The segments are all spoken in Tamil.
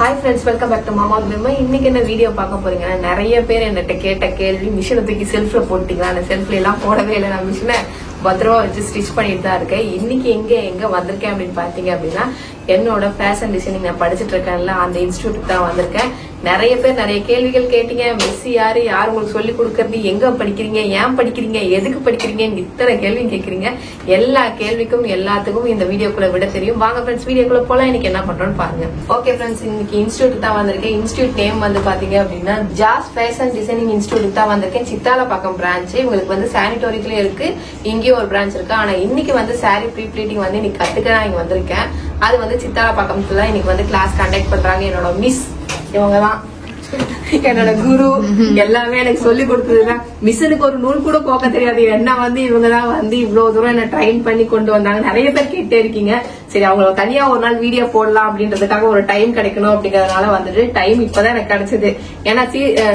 Hi friends, welcome back to Mama Bimma. இன்னைக்கு என்ன வீடியோ பார்க்க போறீங்கன்னா நிறைய பேர் என்கிட்ட கேட்ட கேள்வி மிஷினை தூக்கி செல்ஃப்ல போட்டீங்களா? அந்த செல்ஃப்ல எல்லாம் போடவே இல்லை. நான் மிஷினை பத்திரமா வச்சு ஸ்டிச் பண்ணிட்டு தான் இருக்கேன். இன்னைக்கு எங்க வந்திருக்கேன் அப்படின்னு பாத்தீங்க அப்படின்னா என்னோட ஃபேஷன் டிசைனிங் நான் படிச்சுட்டு இருக்கேன்ல அந்த இன்ஸ்டிடியூட் தான் வந்திருக்கேன். நிறைய பேர் நிறைய கேள்விகள் கேட்டீங்க. மெஸ்ஸி யாரு உங்களுக்கு சொல்லி கொடுக்கறது, எங்க படிக்கிறீங்க, ஏன் படிக்கிறீங்க, எதுக்கு படிக்கிறீங்க, இத்தனை கேள்வி கேட்கறீங்க. எல்லா கேள்விக்கும் எல்லாத்துக்கும் இந்த வீடியோக்குள்ள விட தெரியும். வாங்க ஃப்ரெண்ட்ஸ் வீடியோக்குள்ள போலாம். இன்னைக்கு என்ன பண்றோம்னு பாருங்க. ஓகே ஃப்ரெண்ட்ஸ், இன்னைக்கு இன்ஸ்டிடியூட் தான் வந்திருக்கேன். இன்ஸ்டிடியூட் நேம் வந்து பாத்தீங்க அப்படின்னா ஜாஸ் ஃபேஷன் டிசைனிங் இன்ஸ்டிடியூட் தான் வந்திருக்கேன். சித்தாலப்பாக்கம் பிரான்ச். உங்களுக்கு வந்து சானிட்டோரிக்குலயே இருக்கு, இங்கேயும் ஒரு பிரான்ச் இருக்கு. ஆனா இன்னைக்கு வந்து சாரி ப்ரீ ப்ளீட்டிங் வந்து இன்னைக்கு கத்துக்க நான் இங்க வந்திருக்கேன். அது வந்து சித்தாலப்பாக்கத்துல இன்னைக்கு வந்து கிளாஸ் கண்டக்ட் பண்றாங்க. என்னோட மிஸ் இவங்கதான், என்னோட குரு, எல்லாமே எனக்கு சொல்லி கொடுத்ததுதான். மிஷனுக்கு ஒரு நூல் கூட போக்க தெரியாது. என்ன வந்து இவங்கதான் வந்து இவ்வளவு தூரம் என்ன ட்ரைன் பண்ணி கொண்டு வந்தாங்க. நிறைய பேர் கேட்டே இருக்கீங்க. சரி, அவங்கள தனியா ஒரு நாள் வீடியோ போடலாம் அப்படின்றதுக்காக ஒரு டைம் கிடைக்கணும் அப்படிங்கறதுனால வந்துட்டு டைம் இப்பதான் எனக்கு கிடைச்சது. ஏன்னா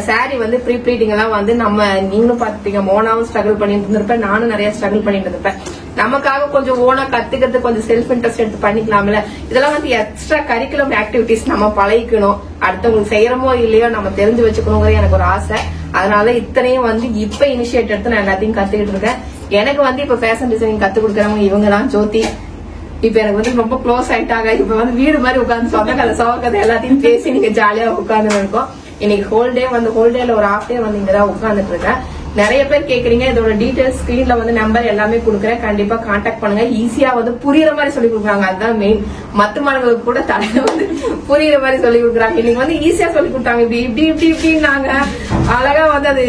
சாரி வந்து ப்ரீ ப்ளீட்டிங் எல்லாம் வந்து நம்ம நீங்களும் பாத்துட்டீங்க, மோனாவும் ஸ்ட்ரகிள் பண்ணிட்டு இருந்திருப்பேன், நானும் நிறைய ஸ்ட்ரகிள் பண்ணிட்டு இருந்திருப்பேன். நமக்காக கொஞ்சம் ஓனா கத்துக்கிறது, கொஞ்சம் செல்ஃப் இன்ட்ரெஸ்ட் எடுத்து பண்ணிக்கலாம்ல. இதெல்லாம் வந்து எக்ஸ்ட்ரா கரிக்குலம் ஆக்டிவிட்டிஸ் நம்ம பழகிக்கணும். அடுத்தவங்களுக்கு செய்யறமோ இல்லையோ நம்ம தெரிஞ்சு வச்சுக்கணுங்கிறது எனக்கு ஒரு ஆசை. அதனால இத்தனையும் வந்து இப்ப இனிஷியேட் எடுத்து நான் எல்லாத்தையும் கத்துக்கிட்டு இருக்கேன். எனக்கு வந்து இப்ப ஃபேஷன் டிசைனிங் கத்து கொடுக்கறவங்க இவங்க தான், ஜோதி. இப்ப எனக்கு வந்து ரொம்ப க்ளோஸ் ஆயிட்டாங்க. இப்ப வந்து வீடு மாதிரி உட்காந்து சொந்த கதை சோக கதை எல்லாத்தையும் பேசி நீங்க ஜாலியா உட்கார்ந்து இருக்கோம். இன்னைக்கு ஹோல் டேல ஒரு ஹாஃப் டே வந்து இங்கதான் உட்கார்ந்துட்டு இருக்கேன். நிறைய பேர் கேக்குறீங்க. இதோட டீடைல்ஸ் ஸ்கிரீன்ல வந்து நம்பர் எல்லாமே கொடுக்குறேன். கண்டிப்பா கான்டாக்ட் பண்ணுங்க. ஈஸியா வந்து புரியுற மாதிரி சொல்லி கொடுக்குறாங்க. அதுதான் மெயின். மத்த மாணவர்களுக்கு கூட தலையில வந்து புரியுற மாதிரி சொல்லி கொடுக்குறாங்க. இன்னைக்கு வந்து ஈஸியா சொல்லி கொடுத்தாங்க. இப்படின்னாங்க அழகா வந்து அது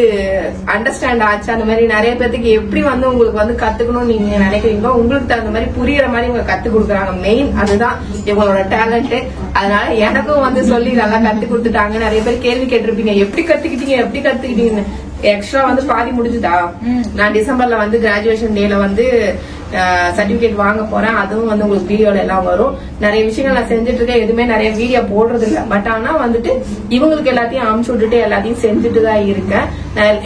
அண்டர்ஸ்டாண்ட் ஆச்சு. அந்த மாதிரி நிறைய பேருக்கு எப்படி வந்து உங்களுக்கு வந்து கத்துக்கணும்னு நீங்க நினைக்கிறீங்களோ உங்களுக்கு தகுந்த மாதிரி புரியுற மாதிரி இவங்க கத்து கொடுக்குறாங்க. மெயின் அதுதான் இவங்களோட டேலண்ட். அதனால எனக்கும் வந்து சொல்லி நல்லா கத்து கொடுத்துட்டாங்க. நிறைய பேர் கேள்வி கேட்டிருப்பீங்க, எப்படி கத்துக்கிட்டீங்கன்னு. எக்ஸ்ட்ரா வந்து பாதி முடிஞ்சுதா? நான் டிசம்பர்ல வந்து கிராஜுவேஷன் டேல வந்து சர்டிபிகேட் வாங்க போறேன். அதுவும் வந்து உங்களுக்கு வீடியோல எல்லாம் வரும். நிறைய விஷயங்கள் நான் செஞ்சுட்டு இருக்கேன். எதுவுமே நிறைய வீடியோ போடுறது இல்ல. பட் ஆனா வந்துட்டு இவங்களுக்கு எல்லாத்தையும் அமுச்சு விட்டுட்டு எல்லாத்தையும் செஞ்சுட்டு தான் இருக்கேன்.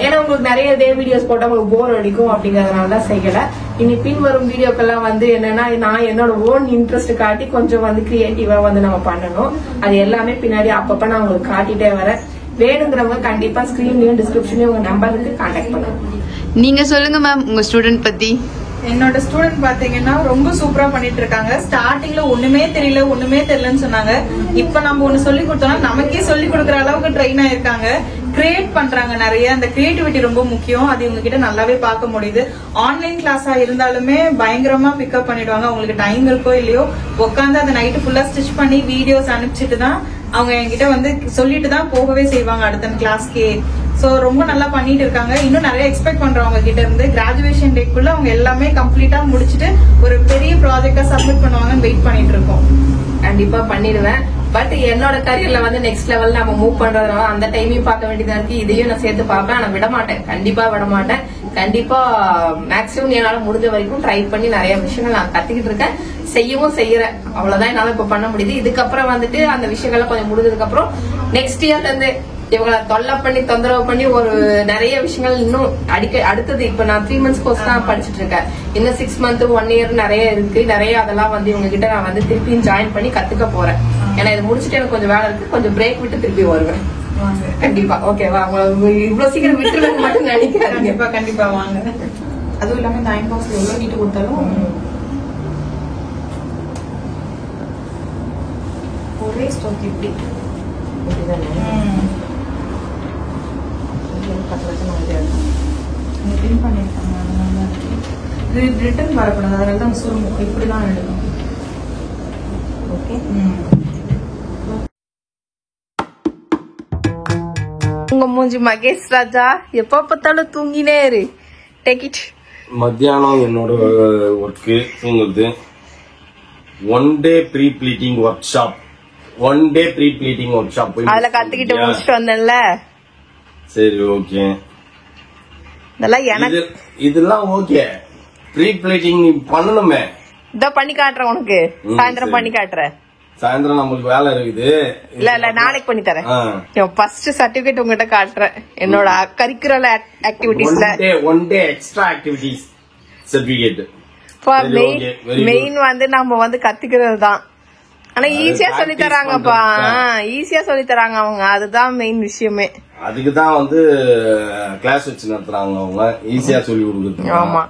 ஏன்னா உங்களுக்கு நிறைய இதே வீடியோஸ் போட்டா உங்களுக்கு போர் அடிக்கும் அப்படிங்கறதுனாலதான் செய்யல. இனி பின் வரும் வீடியோக்கெல்லாம் வந்து என்னன்னா நான் என்னோட ஓன் இன்ட்ரெஸ்ட் காட்டி கொஞ்சம் வந்து கிரியேட்டிவா வந்து நம்ம பண்ணணும். அது எல்லாமே பின்னாடி அப்பப்ப நான் உங்களுக்கு காட்டிட்டே வரேன். வேணுங்கிறவங்க கண்டிப்பா ஸ்கிரீன்லயும் டிஸ்கிரிப்ஷன்லயும் உங்க நம்பருக்கு கான்டாக்ட் பண்ணுங்க. நீங்க சொல்லுங்க மேம் உங்க ஸ்டூடெண்ட் பத்தி. என்னோட ஸ்டூடெண்ட் பாத்தீங்கன்னா ரொம்ப சூப்பரா பண்ணிட்டு இருக்காங்க. ஸ்டார்டிங்ல ஒண்ணுமே தெரியலன்னு சொன்னாங்க. இப்ப நம்ம ஒண்ணு சொல்லி கொடுத்தோம்னா நமக்கே சொல்லி கொடுக்கற அளவுக்கு ட்ரெயின் ஆயிருக்காங்க. கிரியேட் பண்றாங்க நிறைய. அந்த கிரியேட்டிவிட்டி ரொம்ப முக்கியம். அது இவங்க கிட்ட நல்லாவே பார்க்க முடியுது. ஆன்லைன் கிளாஸா இருந்தாலுமே பயங்கரமா பிக்கப் பண்ணிடுவாங்க. அவங்களுக்கு டைம் இருக்கோ இல்லையோ உட்காந்து அந்த நைட்டு ஃபுல்லா ஸ்டிச் பண்ணி வீடியோஸ் அனுப்பிச்சிட்டு தான் அவங்க என்கிட்ட வந்து சொல்லிட்டு தான் போகவே செய்வாங்க அடுத்த கிளாஸ்க்கே. சோ ரொம்ப நல்லா பண்ணிட்டு இருக்காங்க. இன்னும் நிறைய எக்ஸ்பெக்ட் பண்றவங்க கிட்ட இருந்து கிராஜுவேஷன் டேக்குள்ள அவங்க எல்லாமே கம்ப்ளீட்டா முடிச்சுட்டு ஒரு பெரிய ப்ராஜெக்டா சப்மிட் பண்ணுவாங்கன்னு வெயிட் பண்ணிட்டு இருக்கோம். கண்டிப்பா பண்ணிடுவேன். பட் என்னோட கரியர்ல வந்து நெக்ஸ்ட் லெவல் நம்ம மூவ் பண்றதுனால அந்த டைமையும் பார்க்க வேண்டியதா இருக்கு. இதையும் நான் சேர்த்து பார்ப்பேன். ஆனா விடமாட்டேன், கண்டிப்பா விடமாட்டேன். கண்டிப்பா மேக்சிமம் என்னால முடிஞ்ச வரைக்கும் ட்ரை பண்ணி நிறைய விஷயங்கள் நான் கத்துக்கிட்டு இருக்கேன், செய்யவும் செய்யறேன். அவ்வளவுதான் என்னால இப்ப பண்ண முடியுது. இதுக்கப்புறம் வந்துட்டு அந்த விஷயங்கள்லாம் கொஞ்சம் முடிஞ்சதுக்கு அப்புறம் நெக்ஸ்ட் இயர்ல இருந்து இவங்களை தொல்லை பண்ணி தொந்தரவு பண்ணி ஒரு நிறைய விஷயங்கள் இன்னும் அடுத்தது. இப்ப நான் 3 months கோர்ஸ் தான் படிச்சுட்டு இருக்கேன். இன்னும் 6 months 1 year நிறைய இருக்கு. நிறைய அதெல்லாம் வந்து இவங்க கிட்ட நான் வந்து திருப்பியும் ஜாயின் பண்ணி கத்துக்க போறேன். ஏன்னா இது முடிச்சுட்டு எனக்கு கொஞ்சம் வேலை இருக்கு. கொஞ்சம் பிரேக் விட்டு திருப்பி வருவேன் கண்டிப்பா. ஓகேவா? இவ்வளவு சீக்கிரம் விட்டுறது மட்டும் நினைக்கிறேன். கண்டிப்பா வாங்க. அதுவும் இல்லாம இந்த அயன் பாக்ஸ்ல எவ்வளவு நீட்டு கொடுத்தாலும் ஒரே ஸ்டோக் இப்படி ரிட்டர்ன் வரக்கூடாது. அதனாலதான் சொல்லுவோம் இப்படிதான் எடுக்கணும். ஓகே. உங்க மூஞ்சி மகேஷ் ராஜா எப்ப பார்த்தாலும் தூங்கினே இரு. Take it. மத்தியானம் என்னோட ஒர்க்கு தூங்குறது. 1 day pre pleating workshop போய் அதுல கத்துக்கிட்டு முடிச்சுட்டு வந்தேன்ல. சரி, ஓகே. இதெல்லாம் ஓகே. ப்ரீ ப்ளீட்டிங் நீ பண்ணணுமே. இத பண்ணி காட்டுறேன் உனக்கு. சாயந்தரம் பண்ணி காட்டுறேன். சாயந்தரம் நம்மளுக்கு வேலை இருக்குது. இல்ல நாளைக்கு பண்ணி தரேன். ஃபர்ஸ்ட் சர்டிபிகேட் உங்ககிட்ட காட்டுறேன். என்னோட கரிக்குலர் ஆக்டிவிட்டிஸ்ல 1 day extra activities certificate. Main வந்து நம்ம வந்து கத்துக்கிறது தான். ஆனா ஈஸியா சொல்லி தராங்கப்பா, ஈஸியா சொல்லி தராங்க அவங்க, அதுதான் மெயின் விஷயமே. அதுக்குதான் வந்து கிளாஸ் வச்சு நடத்துறாங்க அவங்க, ஈஸியா சொல்லி கொடுக்குறது. ஆமா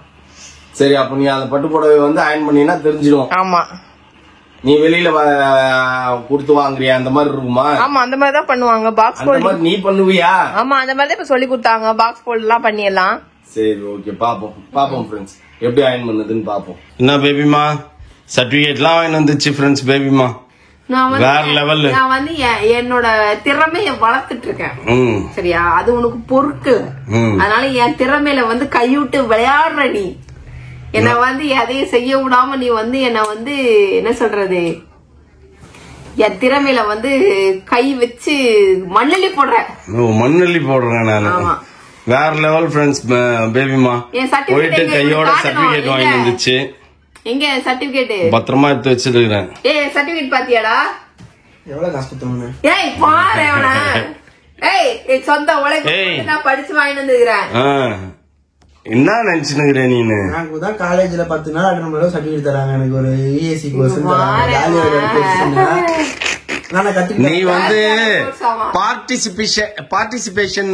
சரி, அப்ப நீ அந்த பட்டு புடவை வந்து அயன் பண்ணினா தெரிஞ்சிடும். ஆமா, நீ வெளியில கொடுத்து வாங்குறியா அந்த மாதிரி இருக்குமா? ஆமா அந்த மாதிரி தான் பண்ணுவாங்க. பாக்ஸ் ஃபோல்ட் நீ பண்ணுவியா? ஆமா அந்த மாதிரி தான் இப்ப சொல்லி கொடுத்தாங்க. பாக்ஸ் ஃபோல்ட் எல்லாம் பண்ணிடலாம். சரி, ஓகே, பாப்போம் ஃப்ரெண்ட்ஸ் எப்படி அயன் பண்ணதுன்னு பாப்போம். என்ன பேபிமா சர்டிபிகேட்லாம் வாங்கி வந்துச்சு ஃப்ரெண்ட்ஸ். பேபிமா வேற லெவல். நான் வந்து என்னோட திறமைய வளர்த்துட்டு இருக்கேன் சரியா, அது உனக்கு பொறுக்கு. அதனால என் திறமையில வந்து கைவிட்டு விளையாடுற நீ என்ன வந்து எதையும் செய்ய விடாம நீ வந்து என்ன வந்து என்ன சொல்றது, என் திறமையில வந்து கை வச்சு மண்ணள்ளி போடுற. மண்ணள்ளி போடுறேன் நானு. வேற லெவல் ஃப்ரெண்ட்ஸ். பேபிமா போயிட்டு கையோட சர்டிபிகேட் வாங்கி வந்துச்சு. எங்க சர்டிபிகேட்? பத்திரமா எடுத்து வச்சிருக்கேன். ஏய் சர்டிபிகேட் பாத்தியாடா? எவ்வளவு கஷ்டத்தோன்னு. ஏய் பாரு அவன. ஏய் சொந்த உழைப்பு நான் படிச்சு வாங்கிட்டு வந்துக்கிறேன். என்ன நினைச்சுனுக்குற நீனு? எனக்கு தான் காலேஜ்ல 10 நாள் அட்டெண்ட் பண்ண சர்டிபிகேட் தராங்க. எனக்கு ஒரு EAC கோர்ஸ் நீ வந்து பார்ட்டிசிபேஷன்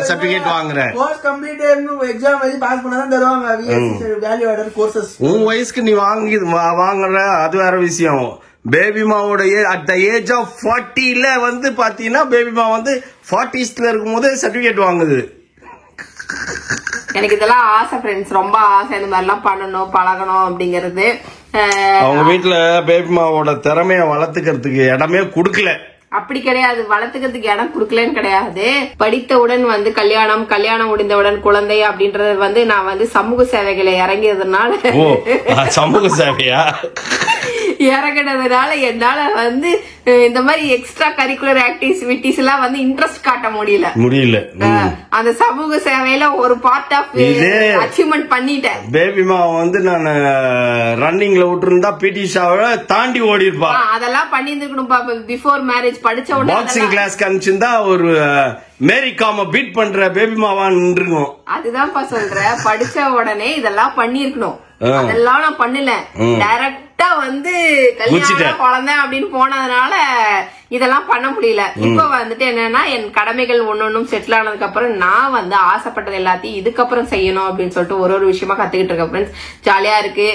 சர்டிபிகேட் வாங்குற. கோர்ஸ் கம்ப்ளீட் எக்ஸாம் எழுதி பாஸ் பண்ணா தான் தருவாங்க வேல்யூ ஆடட் கோர்சஸ். உன் வயசுக்கு நீ வாங்குற அது வேற விஷயம். பேபிமாவோட அட் த ஏஜ் ஆஃப் 40ல வந்து பாத்தீங்கன்னா பேபிமா வந்து 40ஸ்ல இருக்கும் போது சர்டிபிகேட் வாங்குது. எனக்கு இதெல்லாம் ஆசை ஃப்ரெண்ட்ஸ், ரொம்ப ஆசை இந்த மாதிரி எல்லாம் பண்ணணும் பழகணும் அப்படிங்கறது. அவங்க வீட்டுல பேபிமாவோட திறமைய வளர்த்துக்கிறதுக்கு இடமே குடுக்கல. அப்படி கிடையாது, வளர்த்துக்கிறதுக்கு இடம் குடுக்கலன்னு கிடையாது. படித்தவுடன் வந்து கல்யாணம் முடிந்தவுடன் குழந்தை அப்படின்றது வந்து நான் வந்து சமூக சேவைகளை இறங்கியதுனால சமூக சேவையா இறங்கினதுனால என்னால வந்து இந்த மாதிரி எக்ஸ்ட்ரா கரிக்குலர் ஆக்டிவிட்டிஸ் எல்லாம் வந்து இன்ட்ரெஸ்ட் காட்ட முடியல. அந்த சமூக சேவையில ஒரு பார்ட் ஆஃப் அச்சீவ்மெண்ட் பண்ணிட்டேன். பேபிமா வந்து நான் ரன்னிங்ல விட்டுருந்தா பிடி ஷாவை தாண்டி ஓடி இருப்பா. அதெல்லாம் பண்ணி இருந்துக்கணும். பிஃபோர் மேரேஜ் படிச்ச உடனே பாக்ஸிங் கிளாஸ் காமிச்சிருந்தா ஒரு மேரி காம பீட் பண்ற பேபிமாவா நின்றுக்கும். அதுதான்ப்பா சொல்றேன், படிச்ச உடனே இதெல்லாம் பண்ணிருக்கணும். அதெல்லாம் நான் பண்ணல, டைரக்டா வந்து கல்யாணம் குழந்தை அப்படின்னு போனதுனால இதெல்லாம் பண்ண முடியல. இப்ப வந்துட்டு என்னன்னா என் கடமைகள் ஒன்னொன்னும் செட்டில் ஆனதுக்கு அப்புறம் நான் வந்து ஆசைப்பட்டது எல்லாத்தையும் இதுக்கப்புறம் செய்யணும் அப்படின்னு சொல்லிட்டு ஒரு விஷயமா கத்துக்கிட்டு இருக்கேன் ஃப்ரெண்ட்ஸ். ஜாலியா இருக்கு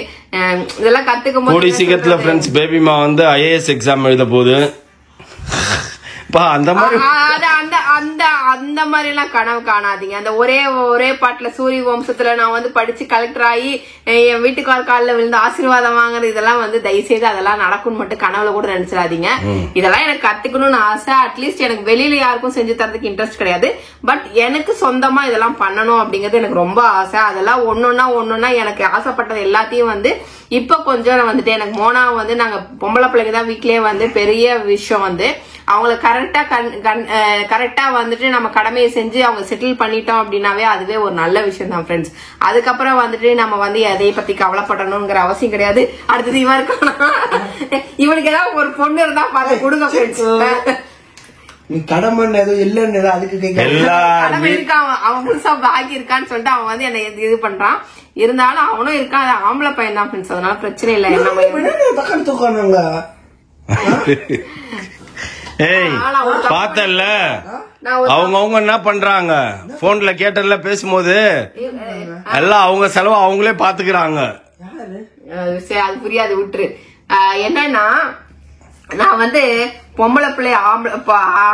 இதெல்லாம் கத்துக்கும் போது. சீக்கிரத்துல ஃப்ரெண்ட்ஸ் பேபிமா வந்து IAS எக்ஸாம் எழுத போகுது. அந்த மாதிரி எல்லாம் கனவு காணாதீங்க. அந்த ஒரே பாட்டுல சூரிய வம்சத்துல நான் வந்து படிச்சு கலெக்டர் ஆகி என் வீட்டுக்கார காலில் விழுந்து ஆசீர்வாதம் வாங்குறது இதெல்லாம் வந்து தயவுசெய்து அதெல்லாம் நடக்கும்னு மட்டும் கனவுல கூட நினைச்சிடாதீங்க. இதெல்லாம் எனக்கு கத்துக்கணும்னு ஆசை. அட்லீஸ்ட் எனக்கு வெளியில யாருக்கும் செஞ்சு தரதுக்கு இன்ட்ரெஸ்ட் கிடையாது. பட் எனக்கு சொந்தமா இதெல்லாம் பண்ணணும் அப்படிங்கறது எனக்கு ரொம்ப ஆசை. அதெல்லாம் ஒன்னொன்னா எனக்கு ஆசைப்பட்டது எல்லாத்தையும் வந்து இப்ப கொஞ்சம் வந்துட்டு எனக்கு மோனா வந்து நாங்க பொம்பளை பிள்ளைங்க தான் வீட்லயே வந்து பெரிய விஷயம் வந்து அவங்களை கரெக்டா வந்துட்டு நம்ம கடமையை செஞ்சு அவங்க செட்டில் பண்ணிட்டோம் அப்படின்னாவே அதுவே ஒரு நல்ல விஷயம் தான் ஃப்ரெண்ட்ஸ். அதுக்கப்புறம் வந்துட்டு நம்ம வந்து எதையை பத்தி கவலைப்படணுங்கிற அவசியம் கிடையாது. அடுத்தது இவன் இருக்கானா, இவனுக்கு ஏதாவது ஒரு பொண்ணு இருந்தா பார்த்து கொடுங்க ஃப்ரெண்ட்ஸ். நீ கடமை இல்லன்னு அதுக்கு கடமை இருக்கான், அவன் புதுசா பாக்கி இருக்கான்னு சொல்லிட்டு அவன் வந்து என்ன இது பண்றான். இருந்தாலும் அவனும் இருக்கான், ஆம்பளை பையன் தான் ஃப்ரெண்ட்ஸ், அதனால பிரச்சனை இல்லை. ஏய் பாத்தல்ல அவங்க என்ன பண்றாங்க, போன்ல கேட்டல பேசும்போது எல்லாம் அவங்க செலவு அவங்களே பாத்துக்கிறாங்க. அது புரியாது, விட்டுரு. என்னன்னா நான் வந்து பொம்பளை பிள்ளைய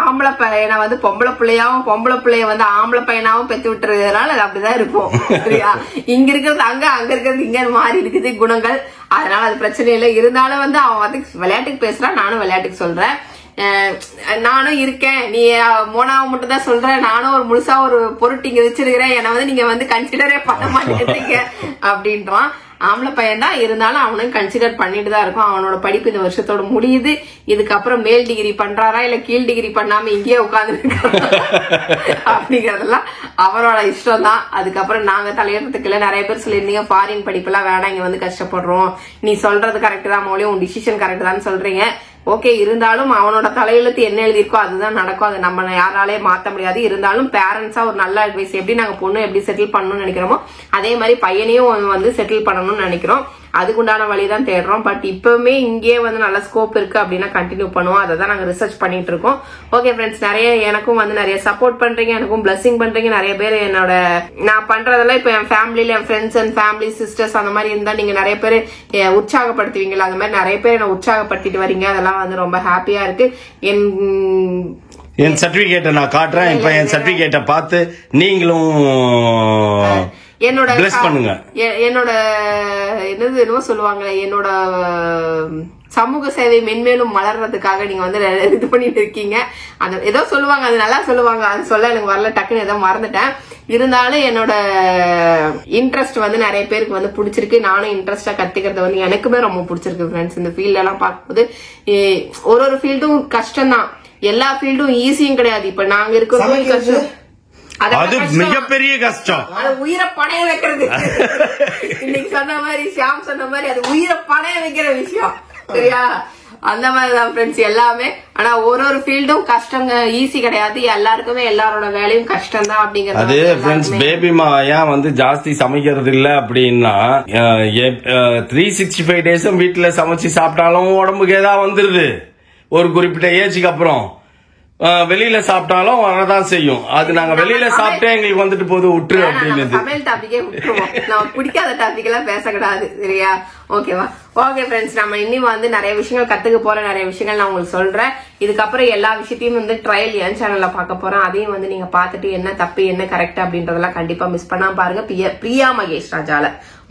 ஆம்பளை பையனை வந்து பொம்பளை பிள்ளையாவும் பொம்பளை பிள்ளைய வந்து ஆம்பளை பையனாவும் பெத்து விட்டுறதுனால அது அப்படிதான் இருக்கும் சரியா. இங்க இருக்கிறது அங்க இருக்கிறது இங்க மாறி இருக்குது குணங்கள். அதனால அது பிரச்சனை இல்லை. இருந்தாலும் வந்து அவன் வந்து விளையாட்டுக்கு பேசுறான், நானும் விளையாட்டுக்கு சொல்றேன். நானும் இருக்கேன், நீ மோனாவை மட்டும் தான் சொல்ற, நானும் ஒரு முழுசா ஒரு பொருட்டு இங்க வச்சிருக்கிறேன், என்னை வந்து நீங்க வந்து கன்சிடரே பண்ண மாட்டேங்க அப்படின்றான். ஆம்பளை பையன் தான், இருந்தாலும் அவனும் கன்சிடர் பண்ணிட்டு தான் இருக்கும். அவனோட படிப்பு இந்த வருஷத்தோட முடியுது. இதுக்கப்புறம் மேல் டிகிரி பண்றாரா இல்ல கீழ் டிகிரி பண்ணாம இங்கேயே உட்கார்ந்து அப்படிங்கறதெல்லாம் அவரோட இஷ்டம் தான். அதுக்கப்புறம் நாங்க தலையிடறதுக்கு இல்ல. நிறைய பேர் சொல்லியிருந்தீங்க ஃபாரின் படிப்பு எல்லாம் வேணாம், இங்க வந்து கஷ்டப்படுறோம், நீ சொல்றது கரெக்ட் தான் மோலி, உன் டிசிஷன் கரெக்ட் தான் சொல்றீங்க. ஓகே, இருந்தாலும் அவனோட தலையெழுத்து என்ன எழுதியிருக்கோ அதுதான் நடக்கும். அதை நம்ம யாராலே மாத்த முடியாது. இருந்தாலும் பேரண்ட்ஸா ஒரு நல்ல அட்வைஸ், எப்படி நாங்க பொண்ணு எப்படி செட்டில் பண்ணணும்னு நினைக்கிறோமோ அதே மாதிரி பையனையும் வந்து செட்டில் பண்ணணும்னு நினைக்கிறோம். அதுக்குண்டான வழிதான் தேடுறோம். பட் இப்பவுமே இங்கே வந்து நல்ல ஸ்கோப் இருக்கு அப்படின்னா கண்டினியூ பண்ணுவோம். அதை தான் நாங்க ரிசர்ச் பண்ணிட்டு இருக்கோம். ஓகே ஃப்ரெண்ட்ஸ், நிறைய எனக்கும் வந்து நிறைய சப்போர்ட் பண்றீங்க, எனக்கும் பிளஸிங் பண்றீங்க. நிறைய பேர் என்னோட நான் பண்றதெல்லாம் இப்ப என் ஃபேமிலியில என் ஃப்ரெண்ட்ஸ் அண்ட் ஃபேமிலி சிஸ்டர்ஸ் அந்த மாதிரி இருந்தா நீங்க நிறைய பேர் உற்சாகப்படுத்துவீங்களா, அந்த மாதிரி நிறைய பேர் என்ன உற்சாகப்படுத்திட்டு வரீங்க. அதெல்லாம் வந்து ரொம்ப ஹாப்பியா இருக்கு. என் சர்டிபிகேட்டை நான் காட்டுறேன். இப்ப என் சர்டிபிகேட்டை பார்த்து நீங்களும் என்னோட பிளஸ் பண்ணுங்க. என்னோட என்னமோ சொல்லுவாங்களே, என்னோட சமூக சேவை மென்மேலும் மலர்றதுக்காக நீங்க வந்து இது பண்ணிட்டு இருக்கீங்க. அந்த ஏதோ சொல்லுவாங்க, அது நல்லா சொல்லுவாங்க, அது சொல்ல எனக்கு வரல, டக்குன்னு ஏதோ மறந்துட்டேன். இருந்தாலும் என்னோட இன்ட்ரெஸ்ட் வந்து நிறைய பேருக்கு வந்து பிடிச்சிருக்கு. நானும் இன்ட்ரெஸ்டா கத்துக்கிறது வந்து எனக்குமே ரொம்ப பிடிச்சிருக்கு ஃப்ரெண்ட்ஸ். இந்த ஃபீல்ட் எல்லாம் பார்க்கும்போது ஒரு ஃபீல்டும் கஷ்டம் தான், எல்லா ஃபீல்டும் ஈஸியும் கிடையாது. இப்ப நாங்க இருக்கிறது கஷ்டம், அது மிகப்பெரிய கஷ்டம். அது உயிரை பணைய வைக்கிறது. இன்னைக்கு சொன்ன மாதிரி ஷியாம் சொன்ன மாதிரி அது உயிரை பணைய வைக்கிற விஷயம், சரியா? அந்த மாதிரிதான் ஃப்ரெண்ட்ஸ் எல்லாமே. ஆனா ஒரு ஃபீல்டும் கஷ்டம், ஈஸி கிடையாது. எல்லாருக்குமே எல்லாரோட வேலையும் கஷ்டம் தான் அப்படிங்கறது. அது ஃப்ரெண்ட்ஸ், பேபிமா ஏன் வந்து ஜாஸ்தி சமைக்கிறது இல்ல அப்படின்னா 365 டேஸும் வீட்டுல சமைச்சு சாப்பிட்டாலும் உடம்புக்கு ஏதாவது வந்துருது. ஒரு குறிப்பிட்ட ஏஜுக்கு அப்புறம் வெளியில சாப்பிட்டாலும் வரதான் செய்யும். அது நாங்க வெளியில சாப்பிட்டே எங்களுக்கு வந்துட்டு போது விட்டுரு அப்படின்னு. சமையல் டாபிக்கே விட்டுருவோம், நம்ம பிடிக்காத டாபிக் எல்லாம் பேசக்கூடாது, சரியா? ஓகேவா? ஓகே ஃப்ரெண்ட்ஸ், நம்ம இன்னும் வந்து நிறைய விஷயங்கள் கத்துக்க போறோம், நிறைய விஷயங்கள் நான் உங்களுக்கு சொல்றேன். இதுக்கப்புறம் எல்லா விஷயத்தையும் வந்து ட்ரையல் என் சேனல்ல பார்க்க போறோம். அதையும் வந்து நீங்க பாத்துட்டு என்ன தப்பு என்ன கரெக்ட் அப்படின்றதெல்லாம் கண்டிப்பா மிஸ் பண்ணாம பாருங்க பிரியா மகேஷ் ராஜால.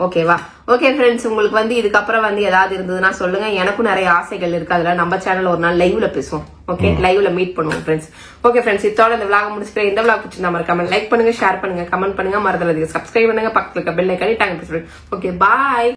ஓகேவா? ஓகே ஃப்ரெண்ட்ஸ், உங்களுக்கு வந்து இதுக்கப்புறம் வந்து ஏதாவது இருந்ததுன்னா சொல்லுங்க. எனக்கும் நிறைய ஆசைகள் இருக்கு, அதெல்லாம் நம்ம சேனல்ல ஒரு நாள் லைவ்ல பேசுவோம். ஓகே, லைவ்ல மீட் பண்ணுவோம் ஃப்ரெண்ட்ஸ். ஓகே ஃப்ரெண்ட்ஸ், இதோட இந்த விளாக் முடிச்சுக்கிறேன். இந்த விளாக் பிடிச்சிருந்தா மறக்காம லைக் பண்ணுங்க, ஷேர் பண்ணுங்க, கமெண்ட் பண்ணுங்க, மறந்துடாதீங்க சப்ஸ்கிரைப் பண்ணுங்க, பக்கத்துல இருக்க பெல் ஐகானை டாங்க. ஓகே, பாய்.